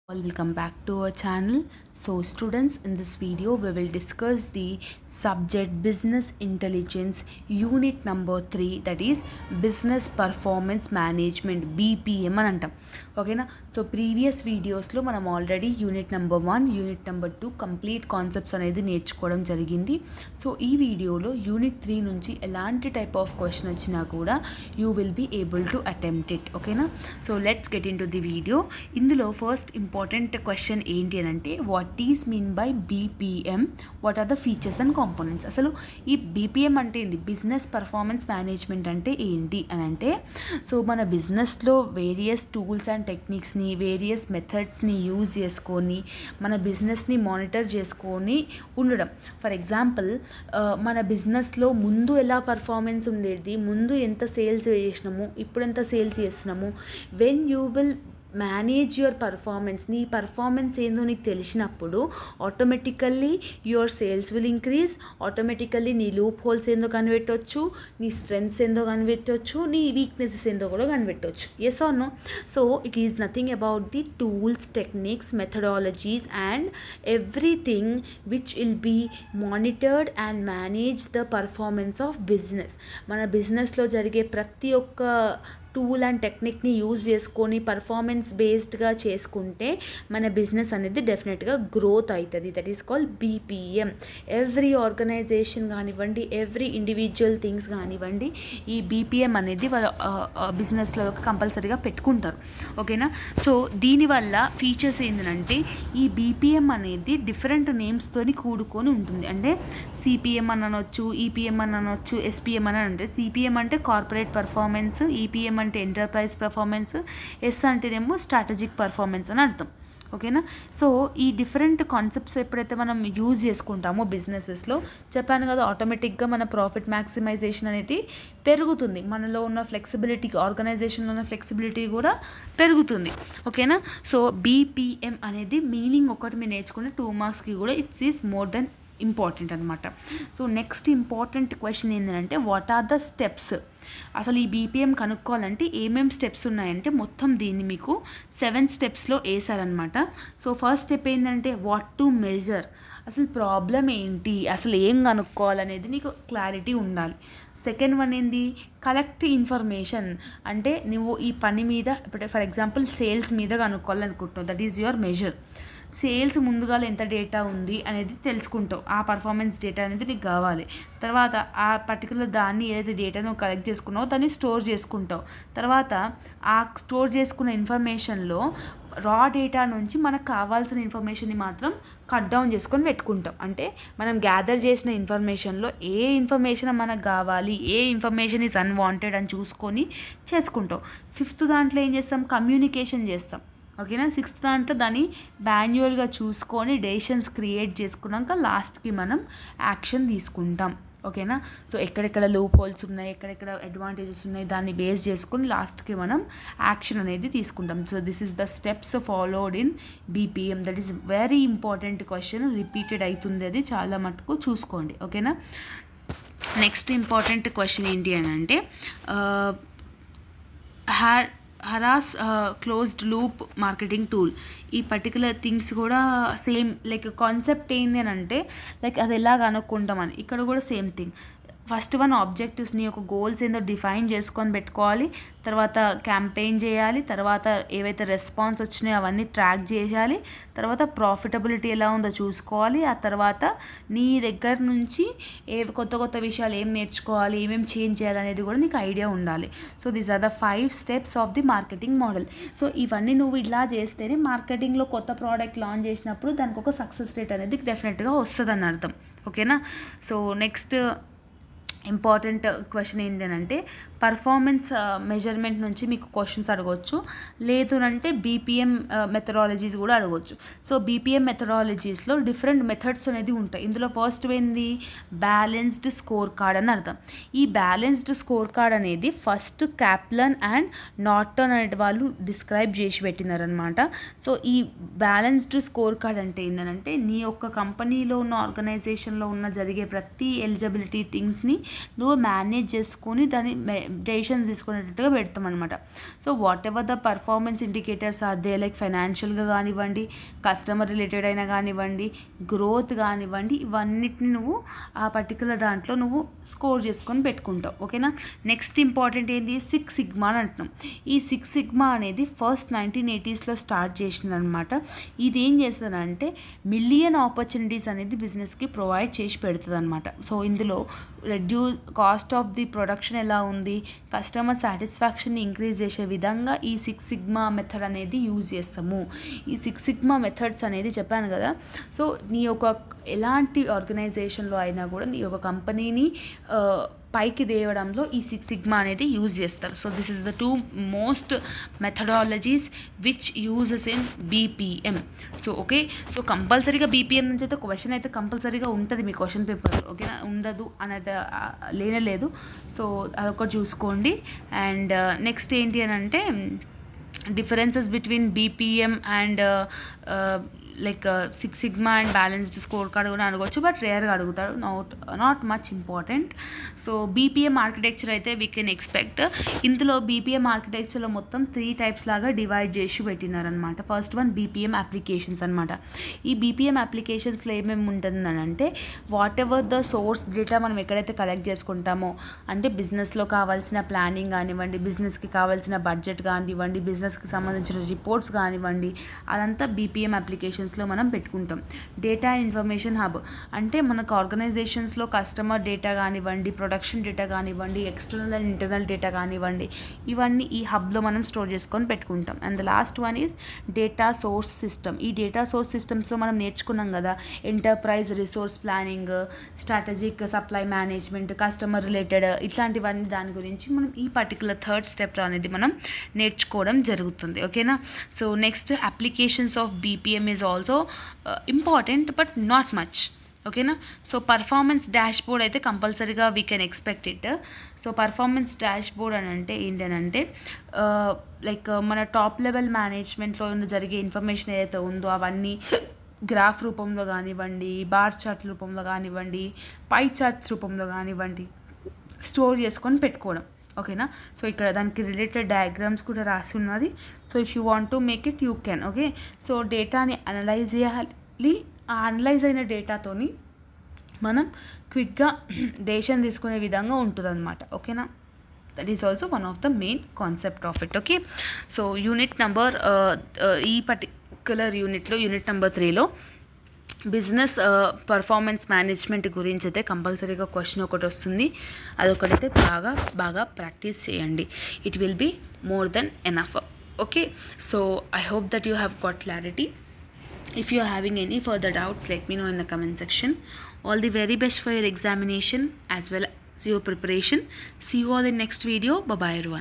All, welcome back to our channel. So students, in this video we will discuss the subject business intelligence unit number 3, that is business performance management, BPM అని అంటాం. ఓకేనా. So previous వీడియోస్లో మనం already unit number 1 unit number 2 complete concepts అనేది నేర్చుకోవడం జరిగింది. So ఈ వీడియోలో యూనిట్ 3 నుంచి ఎలాంటి టైప్ ఆఫ్ క్వశ్చన్ వచ్చినా కూడా you will be able to attempt it. ఓకేనా. So let's get into the video. ఇందులో ఫస్ట్ ఇంపార్టెంట్ క్వశ్చన్ ఏంటి అని అంటే, what is mean by BPM, what are the features and components. అసలు ఈ BPM అంటే ఏంటి, బిజినెస్ పర్ఫార్మెన్స్ మేనేజ్మెంట్ అంటే ఏంటి అని అంటే, సో మన బిజినెస్లో వేరియస్ టూల్స్ అండ్ టెక్నిక్స్ని, వేరియస్ మెథడ్స్ని యూజ్ చేసుకొని మన బిజినెస్ని మానిటర్ చేసుకొని ఉండడం. ఫర్ ఎగ్జాంపుల్, మన బిజినెస్లో ముందు ఎలా పర్ఫార్మెన్స్ ఉండేది, ముందు ఎంత సేల్స్ చేసినాము, ఇప్పుడు ఎంత సేల్స్ చేస్తున్నాము, when you will manage your performance, నీ పర్ఫార్మెన్స్ ఏందో నీకు తెలిసినప్పుడు automatically your sales will increase, automatically నీ లూప్ హోల్స్ ఏందో కనిపెట్టవచ్చు, నీ స్ట్రెంగ్స్ ఏందో కనిపెట్టవచ్చు, నీ వీక్నెసెస్ ఏందో కూడా కనిపెట్టవచ్చు. Yes or no. So it is nothing about the tools, techniques, methodologies and everything which will be monitored and manage the performance of business. మన బిజినెస్లో జరిగే ప్రతి ఒక్క టూల్ అండ్ టెక్నిక్ని యూజ్ చేసుకొని పర్ఫార్మెన్స్ బేస్డ్గా చేసుకుంటే మన బిజినెస్ అనేది డెఫినెట్గా గ్రోత్ అవుతుంది. That is called BPM. Every organization కానివ్వండి, ఎవ్రీ ఇండివిజువల్ థింగ్స్ కానివ్వండి, ఈ బీపీఎం అనేది వాళ్ళ బిజినెస్లో కంపల్సరీగా పెట్టుకుంటారు. ఓకేనా. సో దీనివల్ల ఫీచర్స్ ఏంటంటే, ఈ బీపీఎం అనేది డిఫరెంట్ నేమ్స్తోని కూడుకొని ఉంటుంది. అంటే సిపిఎం అని అనొచ్చు, ఈపీఎం అని అనొచ్చు, ఎస్పీఎం అని అంటే, సిపిఎం అంటే కార్పొరేట్ పర్ఫార్మెన్స్, ఈపీఎం అంటే ఎంటర్ప్రైజ్ పర్ఫార్మెన్స్, ఎస్ అంటేనేమో స్ట్రాటజిక్ పర్ఫార్మెన్స్ అని అర్థం. ఓకేనా. సో ఈ డిఫరెంట్ కాన్సెప్ట్స్ ఎప్పుడైతే మనం యూజ్ చేసుకుంటామో బిజినెసెస్లో, చెప్పాను కదా, ఆటోమేటిక్గా మన ప్రాఫిట్ మ్యాక్సిమైజేషన్ అనేది పెరుగుతుంది, మనలో ఉన్న ఫ్లెక్సిబిలిటీ, ఆర్గనైజేషన్లో ఉన్న ఫ్లెక్సిబిలిటీ కూడా పెరుగుతుంది. ఓకేనా. సో బీపీఎం అనేది మీనింగ్ ఒకటి మీరు నేర్చుకునే 2 మార్క్స్కి కూడా it's is more than important అనమాట. సో నెక్స్ట్ ఇంపార్టెంట్ క్వశ్చన్ ఏంటంటే, వాట్ ఆర్ ద స్టెప్స్. అసలు ఈ బీపీఎం కనుక్కోవాలంటే ఏమేమి స్టెప్స్ ఉన్నాయంటే, మొత్తం దీన్ని మీకు 7 స్టెప్స్లో వేసారనమాట. సో ఫస్ట్ స్టెప్ ఏంటంటే, వాట్ టు మెజర్. అసలు ప్రాబ్లం ఏంటి, అసలు ఏం కనుక్కోవాలనేది నీకు క్లారిటీ ఉండాలి. సెకండ్ వన్ ఏంది, కలెక్ట్ ఇన్ఫర్మేషన్. అంటే నువ్వు ఈ పని మీద, ఇప్పుడు ఫర్ ఎగ్జాంపుల్ సేల్స్ మీద కనుక్కోవాలనుకుంటున్నావు, that is your measure. Sales ముందుగా ఎంత డేటా ఉంది అనేది తెలుసుకుంటావు, ఆ పర్ఫార్మెన్స్ డేటా అనేది నీకు కావాలి. తర్వాత ఆ పర్టికులర్ దాన్ని ఏదైతే డేటా నువ్వు కలెక్ట్ చేసుకున్నావో దాన్ని స్టోర్ చేసుకుంటావు. తర్వాత ఆ స్టోర్ చేసుకున్న ఇన్ఫర్మేషన్లో రా డేటా నుంచి మనకు కావాల్సిన ఇన్ఫర్మేషన్ని మాత్రం కట్ డౌన్ చేసుకొని పెట్టుకుంటాం. అంటే మనం గ్యాదర్ చేసిన ఇన్ఫర్మేషన్లో ఏ ఇన్ఫర్మేషన్ మనకు కావాలి, ఏ ఇన్ఫర్మేషన్ ఈజ్ అన్వాంటెడ్ అని చూసుకొని చేసుకుంటాం. ఫిఫ్త్ దాంట్లో ఏం చేస్తాం, కమ్యూనికేషన్ చేస్తాం. ఓకేనా. సిక్స్త్ దాంట్లో దాన్ని మాన్యువల్గా చూసుకొని డెసిషన్స్ క్రియేట్ చేసుకున్నాక లాస్ట్కి మనం యాక్షన్ తీసుకుంటాం. ఓకేనా. సో ఎక్కడెక్కడ లూప్ హోల్స్ ఉన్నాయి, ఎక్కడెక్కడ అడ్వాంటేజెస్ ఉన్నాయి, దాన్ని బేస్ చేసుకుని లాస్ట్కి మనం యాక్షన్ అనేది తీసుకుంటాం. So this is the steps followed in BPM. That is very important question, repeated అవుతుంది, అది చాలా మటుకు చూసుకోండి. ఓకేనా. నెక్స్ట్ ఇంపార్టెంట్ క్వశ్చన్ ఏంటి అని అంటే, harass closed loop marketing tool. ఈ పర్టికులర్ థింగ్స్ కూడా సేమ్, లైక్ కాన్సెప్ట్ ఏంటి అని అంటే, లైక్ అది ఎలా కనుక్కుంటామని, ఇక్కడ కూడా సేమ్ థింగ్. ఫస్ట్ వన్ ఆబ్జెక్టివ్స్ని, ఒక గోల్స్ ఏందో డిఫైన్ చేసుకొని పెట్టుకోవాలి. తర్వాత క్యాంపెయిన్ చేయాలి. తర్వాత ఏవైతే రెస్పాన్స్ వచ్చినాయో అవన్నీ ట్రాక్ చేయాలి. తర్వాత ప్రాఫిటబిలిటీ ఎలా ఉందో చూసుకోవాలి. ఆ తర్వాత నీ దగ్గర నుంచి కొత్త కొత్త విషయాలు ఏం నేర్చుకోవాలి, ఏమేమి చేంజ్ చేయాలి అనేది కూడా నీకు ఐడియా ఉండాలి. So these are the 5 steps of the marketing model. So ఇవన్నీ నువ్వు ఇలా చేస్తేనే మార్కెటింగ్లో కొత్త ప్రోడక్ట్ లాంచ్ చేసినప్పుడు దానికి ఒక సక్సెస్ రేట్ అనేది డెఫినెట్గా వస్తుందని అర్థం. ఓకేనా. సో నెక్స్ట్ ఇంపార్టెంట్ క్వశ్చన్ ఏంటంటే, పర్ఫార్మెన్స్ మెజర్మెంట్ నుంచి మీకు క్వశ్చన్స్ అడగవచ్చు, లేదు అంటే బీపీఎం మెథడాలజీస్ కూడా అడగవచ్చు. సో బీపీఎం మెథడాలజీస్లో డిఫరెంట్ మెథడ్స్ అనేది ఉంటాయి. ఇందులో ఫస్ట్ ఏంది, బ్యాలెన్స్డ్ స్కోర్ కార్డ్ అని అర్థం. ఈ బ్యాలెన్స్డ్ స్కోర్ కార్డ్ అనేది ఫస్ట్ క్యాప్లన్ అండ్ నార్టన్ అనే వాళ్ళు డిస్క్రైబ్ చేసి పెట్టినారనమాట. సో ఈ బ్యాలెన్స్డ్ స్కోర్ కార్డ్ అంటే ఏంటంటే, నీ యొక్క కంపెనీలో ఉన్న ఆర్గనైజేషన్లో ఉన్న జరిగే ప్రతి ఎలిజిబిలిటీ థింగ్స్ని నువ్వు మేనేజ్ చేసుకొని దాన్ని డెసిషన్స్ తీసుకునేటట్టుగా పెడతాం అనమాట. So whatever the performance indicators are they, like ఫైనాన్షియల్గా కానివ్వండి, కస్టమర్ రిలేటెడ్ అయినా కానివ్వండి, గ్రోత్ కానివ్వండి, ఇవన్నిటిని నువ్వు ఆ పర్టికులర్ దాంట్లో నువ్వు స్కోర్ చేసుకొని పెట్టుకుంటావు. ఓకేనా. నెక్స్ట్ ఇంపార్టెంట్ ఏంటి, 6 సిగ్మా అని అంటున్నాం. ఈ 6 సిగ్మా అనేది ఫస్ట్ 1980s స్టార్ట్ చేసిందనమాట. ఇది ఏం చేస్తుందంటే మిలియన్ ఆపర్చునిటీస్ అనేది బిజినెస్కి ప్రొవైడ్ చేసి పెడుతుంది అనమాట. సో ఇందులో కాస్ట్ ఆఫ్ ది ప్రొడక్షన్ ఎలా ఉంది, కస్టమర్ సాటిస్ఫాక్షన్ని ఇంక్రీజ్ చేసే విధంగా ఈ 6 సిగ్మా మెథడ్ అనేది యూజ్ చేస్తాము. ఈ 6 సిగ్మా మెథడ్స్ అనేది చెప్పాను కదా. సో నీ యొక్క ఎలాంటి ఆర్గనైజేషన్లో అయినా కూడా నీ యొక్క కంపెనీని పైకి దేవడంలో ఈ 6 సిగ్మా అనేది యూజ్ చేస్తారు. So this is the 2 most methodologies which uses in BPM. So okay, so కంపల్సరీగా BPM నుంచి అయితే క్వశ్చన్ అయితే కంపల్సరీగా ఉంటుంది మీ క్వశ్చన్ పేపర్. ఓకేనా, ఉండదు అనేది లేనలేదు. సో అదొకటి చూసుకోండి. అండ్ నెక్స్ట్ ఏంటి అని అంటే differences between BPM and like 6 sigma and balanced score card కూడా అడగవచ్చు, బట్ రేర్గా అడుగుతారు, not much important. So BPM architecture అయితే వీ కెన్ ఎక్స్పెక్ట్. ఇందులో BPM ఆర్కిటెక్చర్లో మొత్తం 3 టైప్స్ లాగా డివైడ్ చేసి పెట్టినారనమాట. ఫస్ట్ వన్ BPM అప్లికేషన్స్ అనమాట. ఈ BPM అప్లికేషన్స్లో ఏమేమి ఉంటుందని అంటే what ever the source data మనం ఎక్కడైతే కలెక్ట్ చేసుకుంటామో, అంటే బిజినెస్లో కావాల్సిన ప్లానింగ్ కానివ్వండి, బిజినెస్కి కావాల్సిన బడ్జెట్ కానివ్వండి, బిజినెస్కి సంబంధించిన రిపోర్ట్స్ కానివ్వండి, అదంతా BPM అప్లికేషన్స్లో మనం పెట్టుకుంటాం. డేటా అండ్ ఇన్ఫర్మేషన్ హబ్ అంటే మనకు ఆర్గనైజేషన్స్లో కస్టమర్ డేటా కానివ్వండి, ప్రొడక్షన్ డేటా కానివ్వండి, ఎక్స్టర్నల్ అండ్ ఇంటర్నల్ డేటా కానివ్వండి, ఇవన్నీ ఈ హబ్లో మనం స్టోర్ చేసుకొని పెట్టుకుంటాం. And the last one is data source system. ఈ డేటా సోర్స్ సిస్టమ్స్లో మనం నేర్చుకున్నాం కదా, enterprise resource planning, strategic supply management, customer related, ఇట్లాంటివన్నీ దాని గురించి మనం ఈ పర్టికులర్ థర్డ్ స్టెప్లో అనేది మనం నేర్చుకోవడం జరుగుతుంది. ఓకేనా. So next applications of BPM is also important but not much. ఓకేనా. సో పర్ఫార్మెన్స్ డాష్ బోర్డ్ అయితే కంపల్సరీగా we can expect it. So performance dash board అని అంటే ఏంటంటే లైక్ మన టాప్ లెవెల్ మేనేజ్మెంట్లో జరిగే ఇన్ఫర్మేషన్ ఏదైతే ఉందో అవన్నీ గ్రాఫ్ రూపంలో కానివ్వండి, బార్ చార్ట్ రూపంలో కానివ్వండి, పై చార్ట్స్ రూపంలో కానివ్వండి స్టోర్ చేసుకొని పెట్టుకోవడం. ఓకేనా. సో ఇక్కడ దానికి రిలేటెడ్ డయాగ్రామ్స్ కూడా రాసి ఉన్నది. So if you want to make it you can. Okay. So డేటాని అనలైజ్ చేయాలి. ఆ అనలైజ్ అయిన డేటాతోని మనం క్విక్గా డెసిషన్ తీసుకునే విధంగా ఉంటుంది అనమాట. ఓకేనా. That is also one of the main concept of it. Okay. So unit number ఈ పర్టిక్యులర్ యూనిట్లో యూనిట్ నెంబర్ 3లో బిజినెస్ పర్ఫార్మెన్స్ మేనేజ్మెంట్ గురించి అయితే కంపల్సరీగా క్వశ్చన్ ఒకటి వస్తుంది. అదొకటైతే బాగా ప్రాక్టీస్ చేయండి. It will be more than enough. Okay. So I hope that you have got clarity. If you are having any further doubts, let me know in the comment section. All the very best for your examination as well as your preparation. See you all in next video. Bye bye everyone.